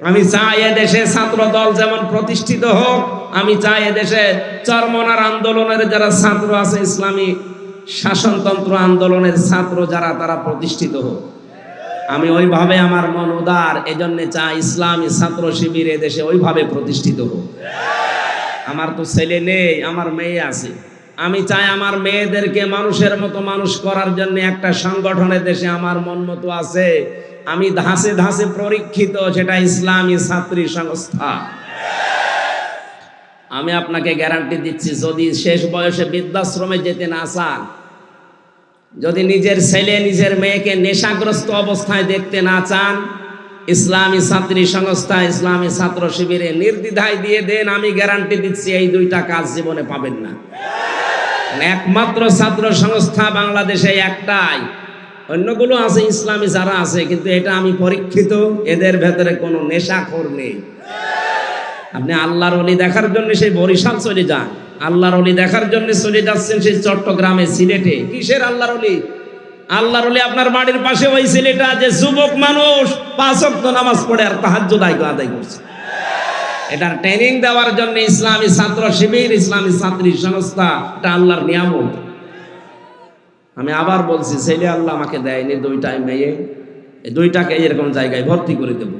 আমি চাই এদেশে ছাত্র দল যেমন প্রতিষ্ঠিত হোক, আমি চাই এদেশে চরমনার আন্দোলনের যারা ছাত্র আছে, ইসলামী শাসনতন্ত্র আন্দোলনের ছাত্র যারা, তারা প্রতিষ্ঠিত হোক। আমি ওইভাবে আমার মন উদার, এজন্য চাই ইসলামী ছাত্র শিবির এদেশে ওইভাবে প্রতিষ্ঠিত হোক। আমার তো ছেলে নেই, আমার মেয়ে আছে। আমি চাই আমার মেয়েদেরকে মানুষের মতো মানুষ করার জন্য একটা সংগঠনের দেশে আমার মন মতো আছে, আমি ধাঁচে ধাঁচে পরীক্ষিত, সেটা ইসলামী ছাত্রী সংস্থা। আমি আপনাকে গ্যারান্টি দিচ্ছি, যদি শেষ বয়সে বৃদ্ধাশ্রমে যেতে না চান, যদি নিজের ছেলে নিজের মেয়েকে নেশাগ্রস্ত অবস্থায় দেখতে না চান, ইসলামী ছাত্রী সংস্থা ইসলামী ছাত্র শিবিরে নির্দ্বিধায় দিয়ে দেন, আমি গ্যারান্টি দিচ্ছি এই দুইটা কাজ জীবনে পাবেন না। একমাত্র ছাত্র সংস্থা বাংলাদেশে একটাই, অন্যগুলো আছে ইসলামী যারা আছে, কিন্তু এটা আমি পরীক্ষিত, এদের ভেতরে কোনো নেশাখোর নেই। আপনি আল্লাহর ওলি দেখার জন্য সেই বরিশাল চলে যান, আল্লাহর ওলি দেখার জন্য চলে যাচ্ছেন সেই চট্টগ্রামে, সিলেটে। কিসের আল্লাহর ওলি? আল্লাহর ওলি আপনার বাড়ির পাশে ওই ছেলেটা যে যুবক মানুষ 5 ওয়াক্ত নামাজ পড়ে আর তাহাজ্জুদ আদায় করছে। এটার ট্রেনিং দেওয়ার জন্য ইসলামী ছাত্র শিবির ইসলামী ছাত্রী সংস্থা, এটা আল্লাহর নিয়ামত। আমি আবার বলছি, ছেলে আল্লাহ আমাকে দেয়নি, 2টাই মেয়ে, এই 2টাকে এরকম জায়গায় ভর্তি করে দেবো।